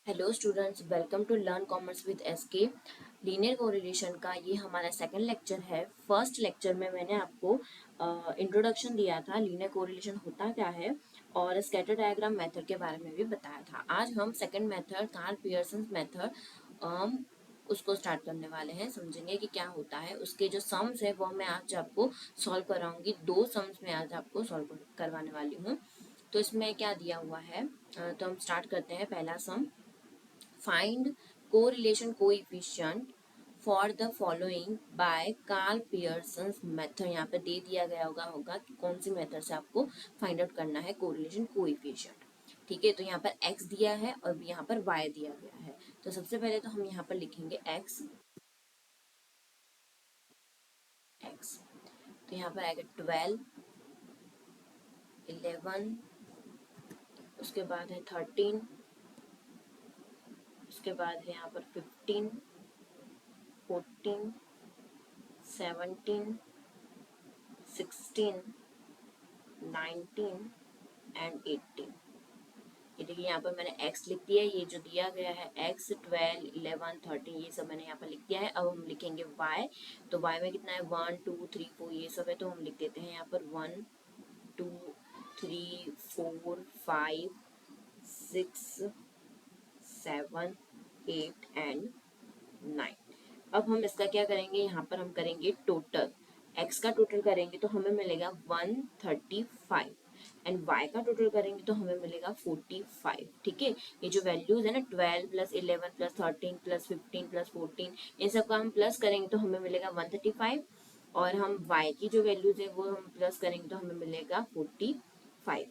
Hello students, welcome to learn commerce with SK. Linear correlation का ये हमारा second lecture है। फर्स्ट लेक्चर में मैंने आपको इंट्रोडक्शन दिया था, लीनियर कोरिलेशन होता क्या है और स्कैटर डायग्राम मेथड के बारे में भी बताया था। आज हम second method Karl Pearson method उसको स्टार्ट करने वाले हैं, समझेंगे कि क्या होता है। उसके जो सम्स है वो मैं आज आपको सॉल्व कराऊंगी। दो सम्स में आज आपको सॉल्व करवाने वाली हूँ। तो इसमें क्या दिया हुआ है, तो हम स्टार्ट करते हैं। पहला sum, find correlation coefficient for the following by Karl Pearson method. यहाँ पे दे दिया गया होगा कि कौन सी मेथड से आपको फाइंड आउट करना है कोरिलेशन कोएफिशिएंट। ठीक है, तो यहाँ पर x दिया है और यहाँ पर y दिया गया है। तो सबसे पहले तो हम यहाँ पर लिखेंगे x। तो यहाँ पर आएगा 12, 11, उसके बाद है 13, उसके बाद है यहाँ पर 15, 14, 17, 16, 19 एंड 18। ये देखिए यहाँ पर मैंने x लिख दिया है। ये जो दिया गया है x, 12, 11, 13, ये सब मैंने यहाँ पर लिख दिया है। अब हम लिखेंगे y। तो y में कितना है, 1, 2, 3, 4 ये सब है। तो हम लिख देते हैं यहाँ पर 1, 2, 3, 4, 5, 6, 7, 8 एंड 9। अब हम इसका क्या करेंगे, यहाँ पर हम करेंगे टोटल। x का टोटल करेंगे तो हमें मिलेगा 135 एंड y का टोटल करेंगे तो हमें मिलेगा 45। ठीक है, ये जो वैल्यूज है ना, 12 प्लस 11 प्लस 13 प्लस 15 प्लस 14, इन सब का हम प्लस करेंगे तो हमें मिलेगा 135। और हम y की जो वैल्यूज है वो हम प्लस करेंगे तो हमें मिलेगा 45।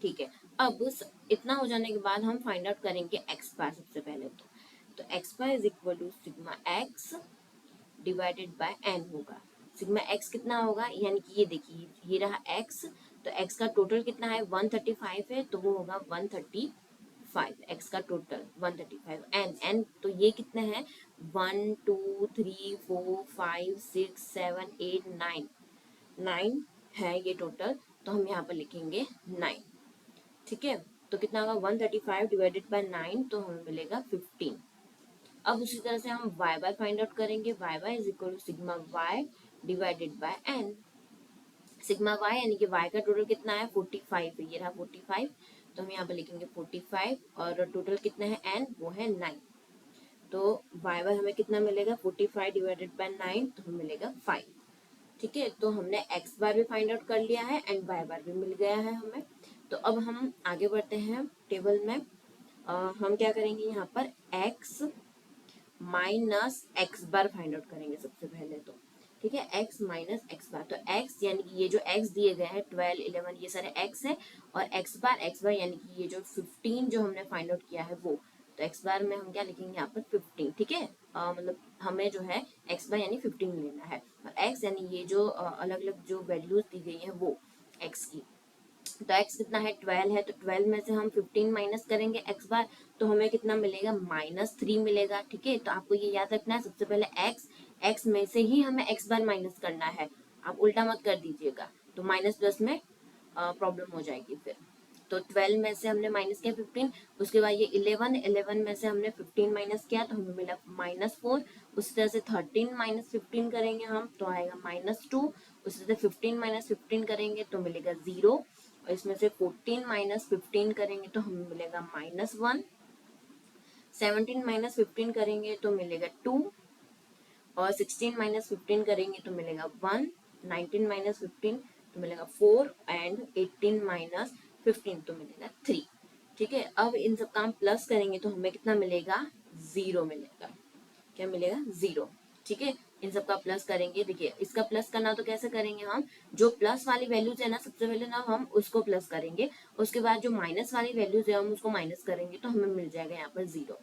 ठीक है, अब इतना हो जाने के बाद हम फाइंड आउट करेंगे एक्स बार। सबसे पहले तो x bar is equal to sigma x divided by n होगा। सिग्मा एक्स कितना होगा, यानी कि ये देखिए ये रहा एक्स। तो एक्स का टोटल कितना है, 135 है, तो वो होगा 135। एक्स का टोटल 135। एन तो ये कितने हैं, 1, 2, 3, 4, 5, 6, 7, 8, 9। 9 है ये टोटल, तो हम यहाँ पर लिखेंगे 9। ठीक है, तो कितना होगा, 135 डिवाइडेड बाय 9, तो हमें मिलेगा 15। अब उसी तरह से हम y बार फाइंड आउट करेंगे। y bar is equal to sigma y divided by n। Sigma y यानी कि y का टोटल कितना है, 45 है, ये रहा 45। तो हम यहाँ पर लिखेंगे 45 और टोटल कितना है n, वो है 9। तो y बार हमें कितना मिलेगा, 45 डिवाइडेड बाय 9, तो हमें मिलेगा 5। ठीक है, तो हमने x बार भी फाइंड आउट कर लिया है एंड y बार भी मिल गया है हमें। तो अब हम आगे बढ़ते हैं टेबल में। हम क्या करेंगे, यहाँ पर x माइनस एक्स बार फाइंड आउट करेंगे सबसे पहले तो। ठीक है, x माइनस एक्स बार। तो x यानी कि ये जो x दिए गए हैं 12, 11, ये सारे x है। और x बार यानी कि ये जो 15 जो हमने फाइंड आउट किया है वो। तो x बार में हम क्या लिखेंगे यहाँ पर 15। ठीक है, मतलब हमें जो है x बार यानी 15 लेना है। और x यानी ये जो अलग अलग जो वैल्यूज दी गई है वो x की। तो x कितना है, 12 है, तो 12 में से हम 15 माइनस करेंगे x बार, तो हमें कितना मिलेगा, -3 मिलेगा। ठीक है, तो आपको ये याद रखना है, सबसे पहले x में से ही हमें x बार माइनस करना है। आप उल्टा मत कर दीजिएगा, तो माइनस प्लस में प्रॉब्लम हो जाएगी फिर। तो 12 में से हमने माइनस किया 15, उसके बाद ये 11 में से हमने 15 माइनस किया तो हमें मिला -4। उसी तरह से 13 माइनस 15 करेंगे हम तो आएगा -2। उसी तरह से 15 माइनस 15 करेंगे तो मिलेगा 0। और इसमें से 14 माइनस 15 करेंगे तो हमें मिलेगा -1। 17 माइनस 15 करेंगे तो मिलेगा 2। और 16 माइनस 15 करेंगे तो मिलेगा 1। 19 माइनस 15 तो मिलेगा 4 एंड 18 माइनस 15 तो मिलेगा 3। ठीक है, अब इन सब का हम प्लस करेंगे तो हमें कितना मिलेगा, 0 मिलेगा। क्या मिलेगा, 0। ठीक है, इन सब का प्लस करेंगे। देखिए इसका प्लस करना तो कैसे करेंगे, हम जो प्लस वाली वैल्यूज है ना, सबसे पहले ना हम उसको प्लस करेंगे, उसके बाद जो माइनस वाली वैल्यूज है हम उसको माइनस करेंगे तो हमें मिल जाएगा यहाँ पर 0।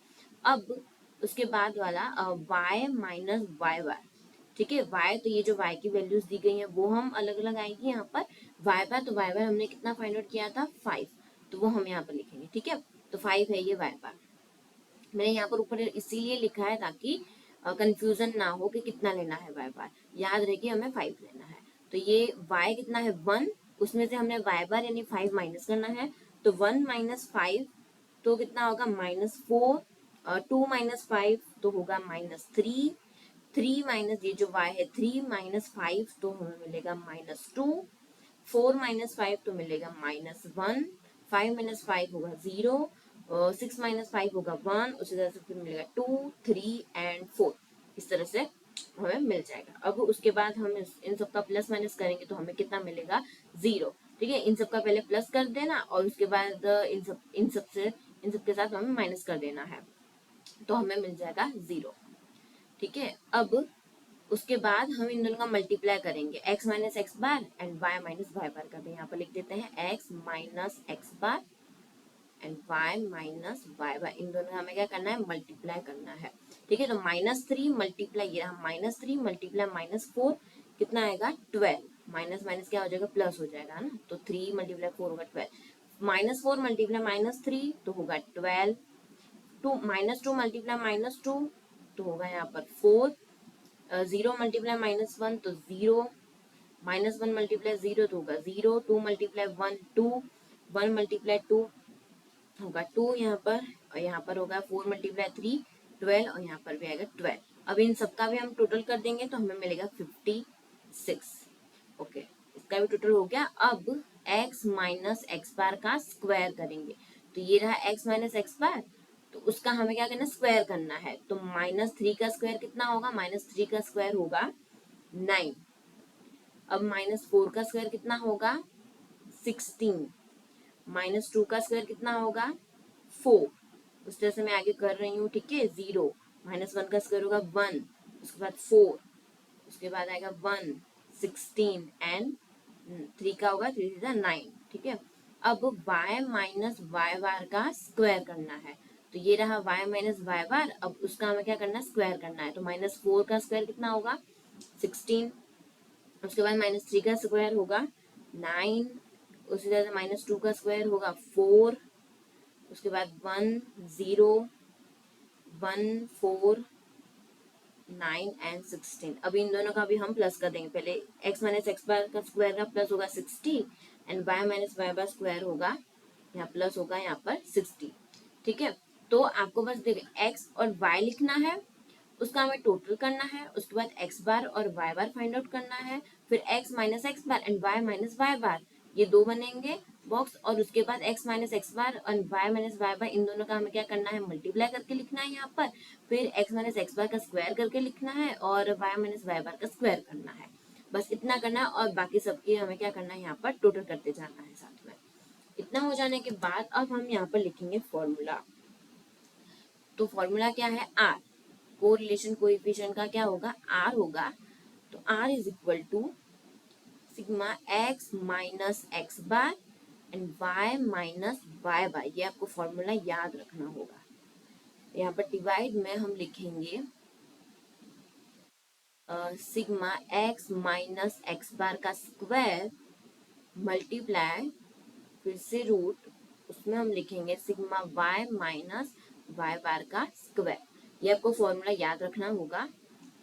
अब उसके बाद वाला y माइनस वाई बार। ठीक है, y तो ये जो y की वैल्यूज दी गई है वो हम अलग अलग आएंगी यहाँ पर। y बार, तो y बार हमने कितना फाइंड आउट किया था, 5, तो वो हम यहाँ पर लिखेंगे। ठीक है, तो 5 है ये y बार। मैंने यहाँ पर ऊपर इसीलिए लिखा है ताकि कंफ्यूजन ना हो कि कितना लेना है y बार, याद रहे कि हमें 5 लेना है। तो ये y कितना है, 1, उसमें से हमने y बार यानी 5 माइनस करना है। तो 1 माइनस 5 तो कितना होगा -4, 2 - 5 तो होगा -3, 3 माइनस ये जो y है 3 - 5 तो हमें मिलेगा -2, 4 - 5 तो मिलेगा -1, 5 - 5 होगा 0, 6 - 5 होगा 1, उसी तरह से फिर मिलेगा 2, 3 एंड 4, इस तरह से हमें मिल जाएगा। अब उसके बाद हम इन सबका प्लस माइनस करेंगे तो हमें कितना मिलेगा 0। ठीक है, इन सबका पहले प्लस कर देना और उसके बाद इन सब के साथ हमें माइनस कर देना है, तो हमें मिल जाएगा 0। ठीक है, अब उसके बाद हम इन दोनों का मल्टीप्लाई करेंगे, x minus x bar and y minus y bar का। तो यहाँ पर लिख देते हैं x minus x bar and y minus y bar, इन दोनों का हमें क्या करना है, मल्टीप्लाई करना है। ठीक है, तो -3 मल्टीप्लाई ये रहा -3 मल्टीप्लाई -4 कितना आएगा 12, माइनस माइनस क्या हो जाएगा प्लस हो जाएगा ना, तो 3 मल्टीप्लाई 4 होगा 12, -4 मल्टीप्लाई -3 तो होगा 12, -2 मल्टीप्लाई -2 तो होगा यहाँ पर 4, 0 मल्टीप्लाई -1 तो 0, -1 मल्टीप्लाई 0 तो होगा 0, 2 मल्टीप्लाई 1 2, 1 मल्टीप्लाई 2 होगा 2 यहाँ पर, और यहाँ पर होगा 4 मल्टीप्लाई 3 12, और यहाँ पर भी आएगा 12। अब इन सबका भी हम टोटल कर देंगे तो हमें मिलेगा 56। ओके, इसका भी टोटल हो गया। अब x माइनस एक्स बार का स्क्वायर करेंगे, तो ये रहा x माइनस एक्स बार, तो उसका हमें क्या करना है, स्क्वायर करना है। तो -3 का स्क्वायर कितना होगा, -3 का स्क्वायर होगा 9। अब -4 का स्क्वायर कितना होगा 16, -2 का स्क्वायर कितना होगा 4, उस तरह से मैं आगे कर रही हूँ। ठीक है, 0, -1 का स्क्वायर होगा 1, उसके बाद 4, उसके बाद आएगा 1, 16 एंड 3 का होगा 3 3 9। ठीक है, अब y माइनस वाई बार का स्क्वायर करना है, तो ये रहा y माइनस वाई बार, अब उसका हमें क्या करना है, स्क्वायर करना है। तो -4 का स्क्वायर कितना होगा 16, उसके बाद -3 का स्क्वायर होगा 9, उसी तरह से -2 का स्क्वायर होगा 4, उसके बाद 1 0 1 4 9 एंड 16। अब इन दोनों का भी हम प्लस कर देंगे। पहले x माइनस एक्स बार का स्क्वायर का प्लस होगा 60 and y minus y bar square होगा, यहाँ प्लस होगा यहाँ पर 60। ठीक है, तो आपको बस देखिए x और y लिखना है, उसका हमें टोटल करना है, उसके बाद x बार और y बार फाइंड आउट करना है, फिर x minus x bar and y minus y bar, ये दो बनेंगे बॉक्स, और उसके बाद x माइनस एक्स बार और y माइनस वाई बार, इन दोनों का हमें क्या करना है, मल्टीप्लाई करके लिखना है यहाँ पर, फिर x माइनस एक्स बार का स्क्वायर करके लिखना है और y माइनस वाई बार का स्क्वायर करना है। बस इतना करना है, और बाकी सबकी हमें क्या करना है, यहाँ पर टोटल करते जाना है साथ में। इतना हो जाने के बाद अब हम यहाँ पर लिखेंगे फॉर्मूला। तो फॉर्मूला क्या है, आर, कोरिलेशन कोएफिशिएंट का क्या होगा, आर होगा। तो r is equal to sigma x minus x bar and y minus y bar, ये आपको फॉर्मूला याद रखना होगा। यहाँ पर डिवाइड में हम लिखेंगे सिग्मा एक्स माइनस एक्स बार का स्क्वायर मल्टीप्लाई, फिर से रूट, उसमें हम लिखेंगे sigma Y minus y bar का स्क्वायर। ये आपको फॉर्मूला याद रखना होगा।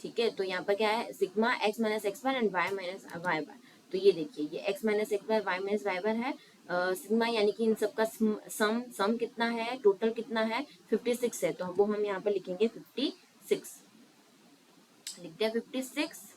ठीक है, तो यहाँ पर क्या है, sigma x minus x bar and y minus y bar. तो ये देखिए, ये x minus x bar y minus y bar है, सिग्मा यानी कि इन सबका सम कितना है, टोटल कितना है 56 है, तो वो हम यहाँ पर लिखेंगे 56, लिख दिया 56।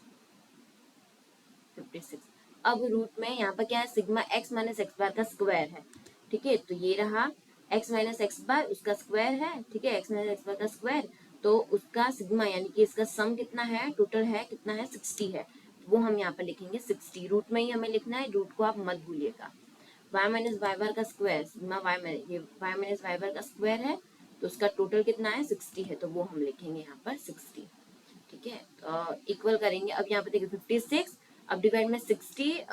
अब रूट में यहाँ पर क्या है, सिग्मा एक्स माइनस एक्स बार का स्क्वायर है। ठीक है, तो ये रहा एक्स माइनस एक्स बार, उसका स्क्वायर है। ठीक है, एक्स माइनस एक्स बार का स्क्वायर, तो उसका सिग्मा यानी कि इसका सम कितना है, टोटल है कितना है 60 है, तो वो हम यहाँ पर लिखेंगे 60, रूट में ही हमें लिखना है, रूट को आप मत भूलिएगा। वाई माइनस वाई बार का स्क्वायर, सिग्मा ये वाई माइनस वाई बार का स्क्वायर है, तो उसका टोटल कितना है 60 है, तो वो हम लिखेंगे यहाँ पर 60। ठीक है, इक्वल करेंगे। अब यहाँ पे देखिए 56, अब डिवाइड में 60,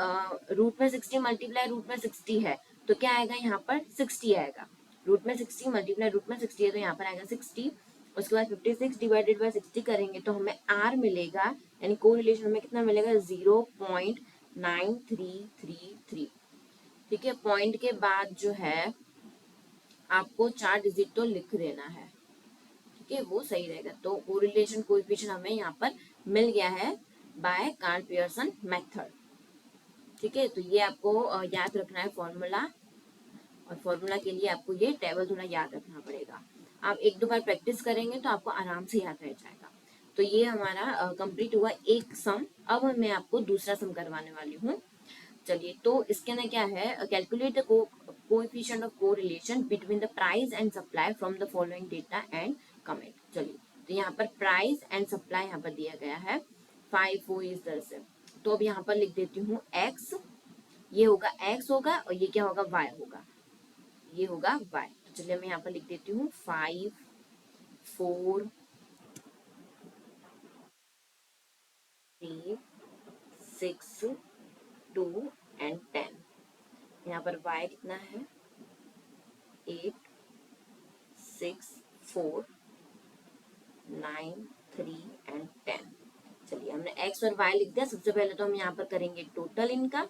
रूट में 60 मल्टीप्लाई रूट में 60 है, तो क्या आएगा यहाँ पर 60 आएगा। रूट में 60 मल्टीप्लाई रूट में 60 है, तो यहाँ पर आएगा 60। उसके बाद 56 डिवाइडेड बाय 60 करेंगे तो हमें आर मिलेगा, यानी कोरिलेशन हमें कितना मिलेगा 0.9333। ठीक है, पॉइंट के बाद जो है आपको 4 डिजिट तो लिख देना है। ठीक है, वो सही रहेगा। तो कोरिलेशन कोएफिशिएंट हमें यहाँ पर मिल गया है बाय कार्ल पियर्सन मेथड। ठीक है, तो ये आपको याद रखना है फॉर्मूला। और फॉर्मूला के लिए आपको ये टेबल थोड़ा याद रखना पड़ेगा। आप एक दो बार प्रैक्टिस करेंगे तो आपको आराम से याद रह जाएगा। तो ये हमारा कंप्लीट हुआ एक सम। अब मैं आपको दूसरा सम करवाने वाली हूँ। चलिए, तो इसके अंदर क्या है, calculate the coefficient of correlation between the price and supply from the following data and comment. चलिए, तो यहाँ पर प्राइस एंड सप्लाई यहाँ पर दिया गया है 5 4 इस तरह से। तो अब यहाँ पर लिख देती हूँ x, ये होगा x होगा और ये क्या होगा y होगा, ये होगा y। तो चलिए मैं यहाँ पर लिख देती हूँ 5 4 3 6 2 एंड 10। यहाँ पर y कितना है 8 6 4 9 3 एंड 10। चलिए, हमने x और y लिख दिया। सबसे पहले तो हम यहाँ पर करेंगे टोटल इनका।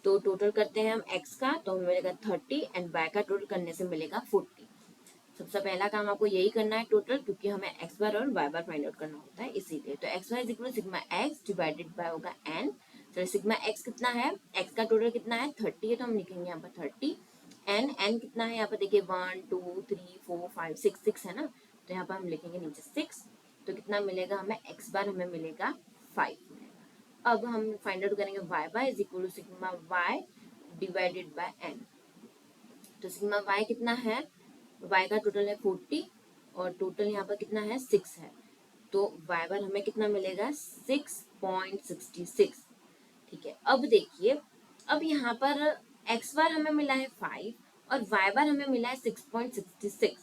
तो टोटल करते हैं हम x का, तो हमें मिलेगा 30 एंड y का टोटल करने से मिलेगा 40। सबसे पहला काम आपको यही करना है टोटल, क्योंकि हमें x बार और y बार फाइंड आउट करना होता है इसीलिए। तो x y is equal sigma x divided by होगा n। चलिए, सिग्मा x कितना है, x का टोटल कितना है 30 है, तो हम लिखेंगे यहाँ पर 30। n कितना है, यहाँ पर देखिए 1 2 3 4 5 6 है ना, तो यहाँ पर हम लिखेंगे नीचे 6। तो कितना मिलेगा हमें, x बार हमें मिलेगा 5 मिलेगा। अब हम फाइंड आउट करेंगे y bar is equal to sigma y divided by n। तो सिग्मा y कितना है, y का टोटल है 40 और टोटल यहाँ पर कितना है 6 है। तो y बार हमें कितना मिलेगा 6.66। ठीक है, अब देखिए, अब यहाँ पर x बार हमें मिला है 5 और y बार हमें मिला है 6.66।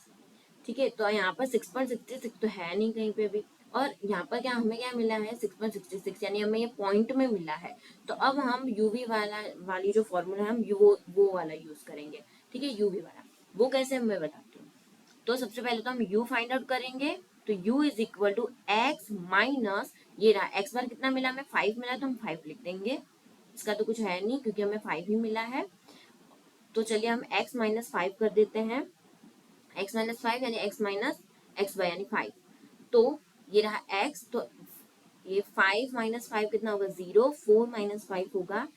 ठीक है, तो यहाँ पर 6.66 तो है नहीं कहीं पे भी, और यहाँ पर क्या हमें क्या मिला है 6.66, यानी हमें ये पॉइंट में मिला है। तो अब हम यूवी वाली जो फॉर्मूला है हम वो वाला यूज करेंगे। ठीक है, यूवी वाला वो कैसे मैं बताती हूँ। तो सबसे पहले तो हम u फाइंड आउट करेंगे। तो u is equal to x minus, ये रहा x बार कितना मिला हमें 5 मिला, तो हम 5 लिख देंगे। इसका तो कुछ है नहीं क्योंकि हमें 5 ही मिला है। तो चलिए हम x माइनस 5 कर देते हैं। x माइनस 5 यानी x माइनस एक्स वाई यानी 5। तो ये रहा x, तो ये 5 माइनस 5 कितना होगा 0, 4 माइनस 5 होगा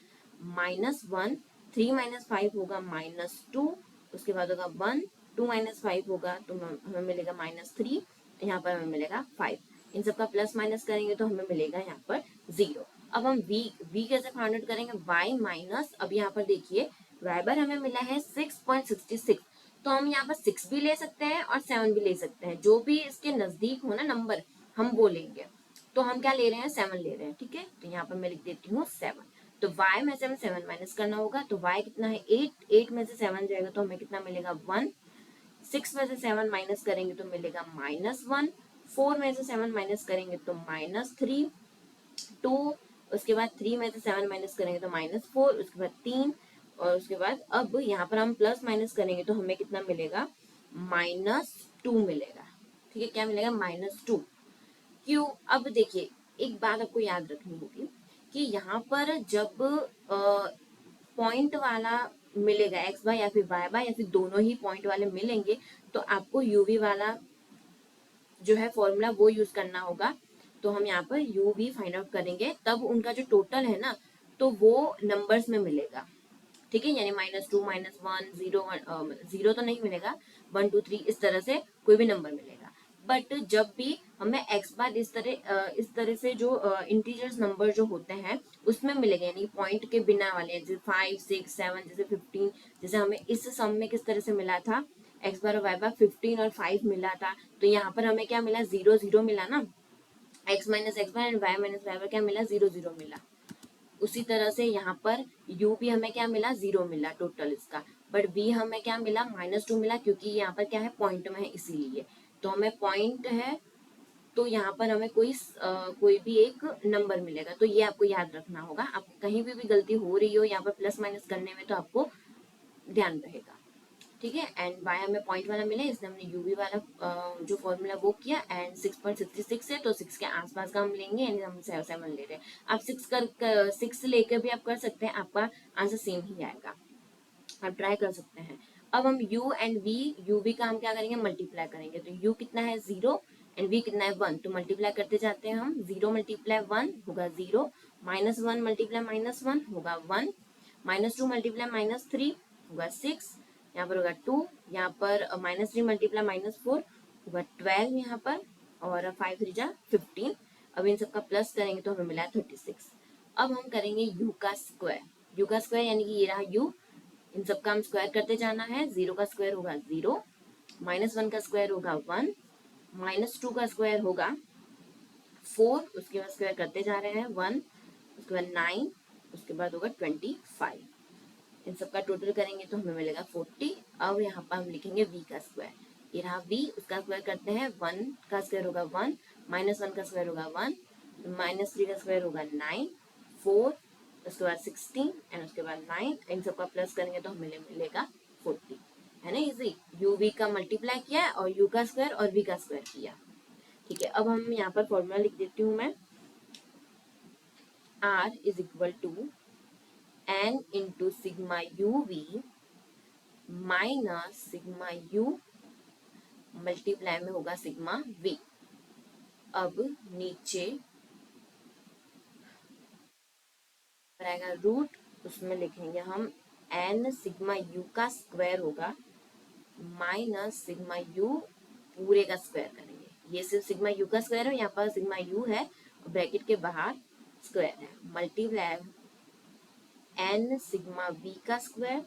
-1, 3 माइनस 5 होगा -2, उसके बाद होगा 1, 2 माइनस 5 होगा तो हमें मिलेगा -3, यहाँ पर हमें मिलेगा 5। इन सबका प्लस माइनस करेंगे तो हमें मिलेगा यहाँ पर 0। अब हम v कैसे फाइंड आउट करेंगे, y माइनस, अब यहाँ पर देखिए y बार हमें मिला है 6.66, तो हम यहाँ पर 6 भी ले सकते हैं और 7 भी ले सकते हैं, जो भी इसके नजदीक हो ना नंबर हम वो लेंगे। तो हम क्या ले रहे हैं 7 ले रहे हैं। ठीक है, तो यहाँ पर मैं लिख देती हूँ 7। तो y में से हमें 7 माइनस करना होगा। तो y कितना है 8, 8 में से 7 जाएगा तो हमें कितना मिलेगा 1, 6 में से 7 माइनस करेंगे तो मिलेगा -1, 4 में से 7 माइनस करेंगे तो -3, 2, उसके बाद 3 में से 7 माइनस करेंगे तो -4, उसके बाद 3, और उसके बाद अब यहाँ पर हम प्लस माइनस करेंगे तो हमें कितना मिलेगा -2 मिलेगा। ठीक है, क्या मिलेगा -2। क्यों, अब देखिए एक बात आपको याद रखनी होगी कि यहाँ पर जब पॉइंट वाला मिलेगा एक्स बाय या फिर वाई बाय या फिर दोनों ही पॉइंट वाले मिलेंगे, तो आपको यूवी वाला जो है फॉर्मूला वो यूज करना होगा। तो हम यहाँ पर यू वी फाइंड आउट करेंगे, तब उनका जो टोटल है ना तो वो नंबर्स में मिलेगा। ठीक है, यानी -2 -1 0 0 तो नहीं मिलेगा, 1 2 3 इस तरह से कोई भी नंबर मिलेगा। बट जब भी हमें एक्स बार इस तरह से जो इंटीजर्स नंबर जो होते हैं उसमें मिलेगा, यानी पॉइंट के बिना वाले, जैसे 5 6 7 जैसे 15, जैसे हमें इस सम में किस तरह से मिला था एक्स बार और वाई बार 15 और 5 मिला था, तो यहाँ पर हमें क्या मिला 0 0 मिला ना, x minus x bar and y minus y bar क्या मिला 0 0 मिला। उसी तरह से यहाँ पर u भी हमें क्या मिला 0 मिला टोटल इसका, बट v हमें क्या मिला -2 मिला, क्योंकि यहाँ पर क्या है पॉइंट में है इसीलिए। तो हमें पॉइंट है तो यहाँ पर हमें कोई भी एक नंबर मिलेगा। तो ये आपको याद रखना होगा, आपको कहीं भी गलती हो रही हो यहाँ पर प्लस माइनस करने में तो आपको ध्यान रहेगा। ठीक है, एंड y हमें पॉइंट वाला मिला, इसलिए हमने u v वाला जो फॉर्मूला वो किया, एंड 6.66 है तो 6 के आसपास का हम लेंगे, यानी हम 7 ले रहे हैं। आप 6 लेकर भी आप कर सकते हैं, आपका आंसर सेम ही आएगा, आप ट्राई कर सकते हैं। अब हम u and v, u v का हम क्या करेंगे मल्टीप्लाई करेंगे। तो u कितना है 0 एंड v कितना है 1, तो मल्टीप्लाई करते जाते हैं हम। 0 मल्टीप्लाई 1 होगा 0, -1 मल्टीप्लाई -1 होगा 1, -2 मल्टीप्लाई -3 होगा 6, यहाँ पर होगा 2, यहाँ पर -3 मल्टीप्लाई -4 होगा 12 यहाँ पर, और 5 3 जा 15। अब इन सबका प्लस करेंगे तो हमें मिला 36। अब हम करेंगे u का स्क्वायर। u का स्क्वायर यानी कि ये रहा u, इन सबका हम स्क्वायर करते जाना है। 0 का स्क्वायर होगा 0, -1 का स्क्वायर होगा 1, -2 का स्क्वायर होगा 4, उसके बाद स्क्वायर करते जा रहे हैं 1, उसके बाद 9, उसके बाद होगा 25। इन सबका टोटल करेंगे तो हमें मिलेगा 40। अब यहाँ पर हम लिखेंगे v का स्क्वायर। ये रहा v, उसका स्क्वायर करते हैं। 1 का स्क्वायर होगा 1, -1 का स्क्वायर होगा 1, -3 का स्क्वायर होगा 9, 4, उसके बाद 16 एंड उसके बाद 9। इन सबका प्लस करेंगे तो हमें मिलेगा 40। है ना इजी। u v का मल्टीप्लाई किया और u का स्क्वायर और v का स्क्वायर किया। ठीक है, अब हम यहाँ पर फॉर्मूला लिख देती हूँ मैं। r is equal to n into sigma u v minus sigma u multiply में होगा सिग्मा वी। अब नीचे आएगा रूट, उसमें लिखेंगे हम n सिग्मा यू का स्क्वायर होगा माइनस सिग्मा यू पूरे का स्क्वायर करेंगे। ये सिर्फ सिग्मा यू का स्क्वायर है, यहाँ पर सिग्मा यू है और ब्रैकेट के बाहर स्क्वायर है, मल्टीप्लाई n सिग्मा वी का स्क्वायर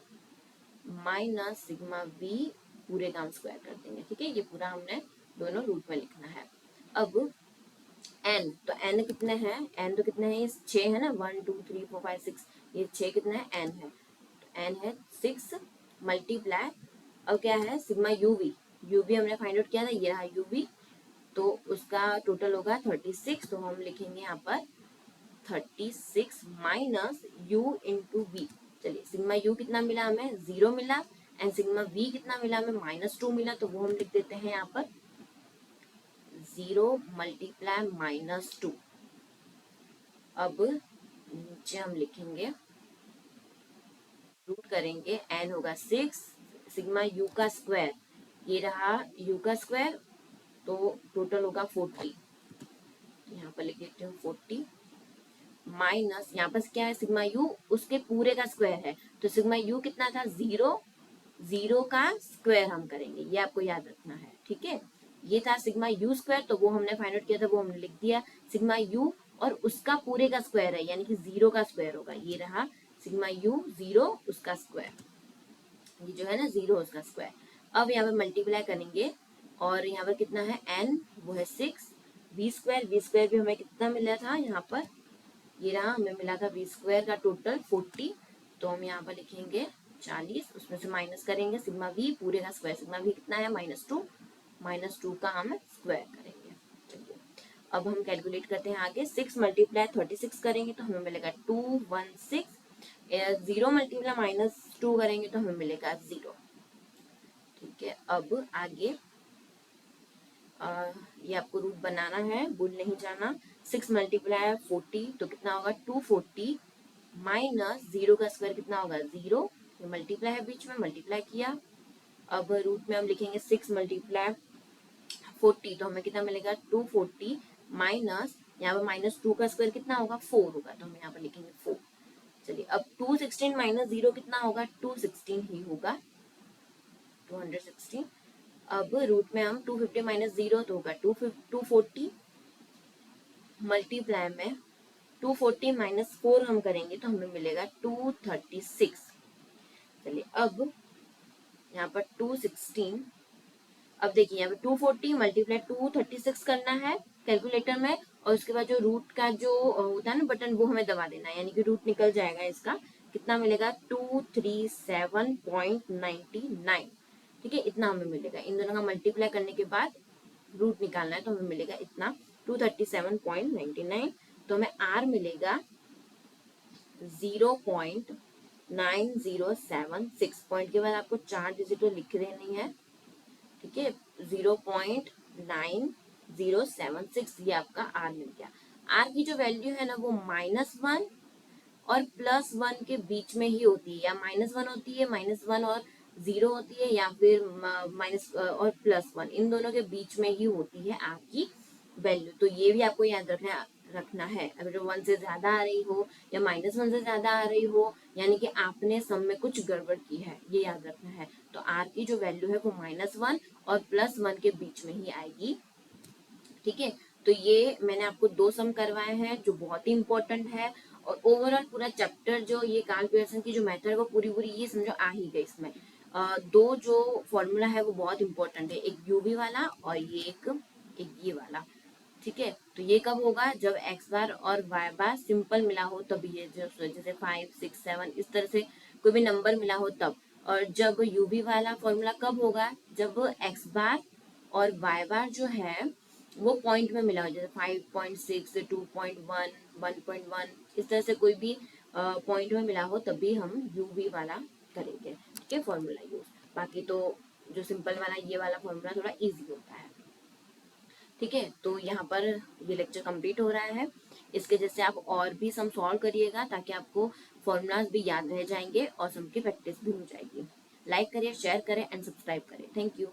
माइनस सिग्मा वी पूरे का हम स्क्वायर कर देंगे। ठीक है, ये पूरा हमने दोनों रूट में लिखना है। अब n, तो n कितने हैं? n तो कितने हैं? ये 6 है ना, 1 2 3 4 5 6, ये 6 कितने हैं? n है, तो n है 6 मल्टीप्लाई, अब क्या है सिग्मा यूवी, यूवी हमने फाइंड आउट किया था, ये रहा यूवी, तो उसका टोटल होगा 36। तो हम लिखेंगे यहाँ पर 36 माइनस u इंटू वी। चलिए सिग्मा u कितना मिला हमें? 0 मिला, एंड सिग्मा v कितना मिला हमें? -2 मिला, तो वो हम लिख देते हैं यहाँ पर 0 मल्टीप्लाई -2। अब नीचे हम लिखेंगे, रूट करेंगे, n होगा 6, सिग्मा u का स्क्वायर, ये रहा u का स्क्वायर, तो टोटल होगा 40। यहाँ पर लिख देती हूँ 40 माइनस, यहाँ पर क्या है सिग्मा यू, उसके पूरे का स्क्वायर है, तो सिग्मा यू कितना था? 0, 0 का स्क्वायर हम करेंगे, ये आपको याद रखना है। ठीक है, ये था सिग्मा यू स्क्वायर, तो वो हमने फाइंड आउट किया था, वो हमने लिख दिया। सिग्मा यू और उसका पूरे का स्क्वायर है, यानी कि 0 का स्क्वायर होगा, ये रहा सिग्मा यू 0 उसका स्क्वायर, ये जो है ना 0 उसका स्क्वायर। अब यहाँ पर मल्टीप्लाई करेंगे, और यहाँ पर कितना है n, वो है 6, वी स्क्वायर भी हमें कितना मिला था यहाँ पर? ये रहा, हमें मिला था वी स्क्वायर का टोटल 40, तो हम यहाँ पर लिखेंगे 40, उसमें से माइनस करेंगे सिग्मा वी पूरे का स्क्वायर, सिग्मा वी कितना है? -2 का हम स्क्वायर करेंगे। चलिए अब हम कैलकुलेट करते हैं आगे। 6 मल्टीप्लाई 36 करेंगे तो हमें मिलेगा 216, 0 मल्टीप्लाई -2 करेंगे तो हमें मिलेगा 0। ठीक है, अब आगे ये आपको रूट बनाना है, भूल नहीं जाना। 6 मल्टीप्लाई 40 तो कितना होगा? 240 माइनस 0 का स्क्वायर कितना होगा? 0, ये मल्टीप्लाई है बीच में, मल्टीप्लाई किया। अब रूट में हम लिखेंगे 6 मल्टीप्लाई 40, तो हमें कितना मिलेगा? 240 माइनस, यहाँ पर -2 का स्क्वायर कितना होगा? 4 होगा, तो हम यहाँ पर लिखेंगे 4। चलिए अब 216 माइनस 0 कितना होगा? 216 ही होगा, 216। अब रूट में हम 250 माइनस 0 तो होगा 240 मल्टीप्लाई में 240 माइनस 4 हम करेंगे तो हमें मिलेगा 236। चलिए अब यहाँ पर 216, अब देखिए यहाँ पे 240 मल्टीप्लाई 236 करना है कैलकुलेटर में, और उसके बाद जो रूट का जो होता है ना बटन, वो हमें दबा देना है, यानी कि रूट निकल जाएगा इसका। कितना मिलेगा? 237.99। ठीक है, इतना हमें मिलेगा। इन दोनों का मल्टीप्लाई करने के बाद रूट निकालना है, तो हमें मिलेगा इतना 237.99। तो हमें आर मिलेगा 0.9076। पॉइंट के बाद आपको 4 डिजिट लिख देनी है। ठीक है, 0.9076 ये आपका आर मिल गया। आर की जो वैल्यू है ना वो -1 और +1 के बीच में ही होती है, या -1 होती है, -1 और 0 होती है, या फिर माइनस और +1, इन दोनों के बीच में ही होती है आर की वैल्यू। तो ये भी आपको याद रखना है। अगर 1 से ज्यादा आ रही हो या -1 से ज्यादा आ रही हो, यानी कि आपने सम में कुछ गड़बड़ की है, ये याद रखना है। तो आर की जो वैल्यू है वो -1 और +1 के बीच में ही आएगी। ठीक है, तो ये मैंने आपको 2 सम करवाए हैं जो बहुत ही इंपॉर्टेंट है। और ओवरऑल पूरा चैप्टर जो ये कार्ल पियर्सन की जो मेथड है वो पूरी पूरी ये समझो आ ही गई इसमें। दो जो फॉर्मूला है वो बहुत इंपॉर्टेंट है, एक यूवी वाला और एक ये वाला। ठीक है, तो ये कब होगा, जब एक्स बार और वाई बार सिंपल मिला हो तब, ये जो जैसे 5, 6, 7 इस तरह से कोई भी नंबर मिला हो तब। और जब यूवी वाला फॉर्मूला कब होगा, जब एक्स बार और वाई बार जो है वो पॉइंट में मिला हो, जैसे 5.6, 2.1, 1.1 इस तरह से कोई भी पॉइंट में मिला हो तभी हम यूवी वाला करेंगे। ठीक है, फॉर्मूला यूज। बाकी तो जो सिंपल वाला ये वाला फॉर्मूला थोड़ा इजी होता है। ठीक है, तो यहाँ पर ये लेक्चर कंप्लीट हो रहा है। इसके जैसे आप और भी सम सॉल्व करिएगा ताकि आपको फॉर्मूलाज भी याद रह जाएंगे और सम की प्रैक्टिस भी हो जाएगी। लाइक करिए, शेयर करें एंड सब्सक्राइब करें। Thank you.